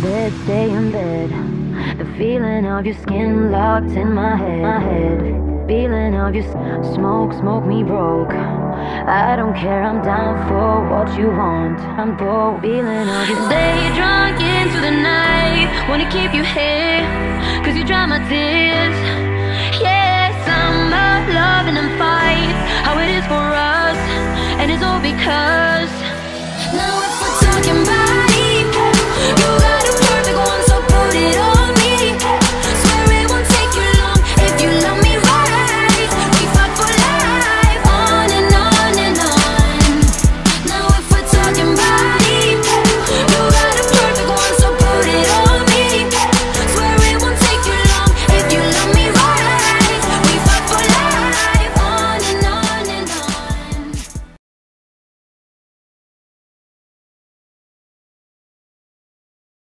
bed, stay in bed. The feeling of your skin locked in my head. Feeling of your smoke me broke. I don't care, I'm down for what you want. I'm broke. Feeling of your stay drunk into the night. Wanna keep you here, cause you dry my tears. Yeah, summer, loving and fights, how it is for us. And it's all because now if we're talking about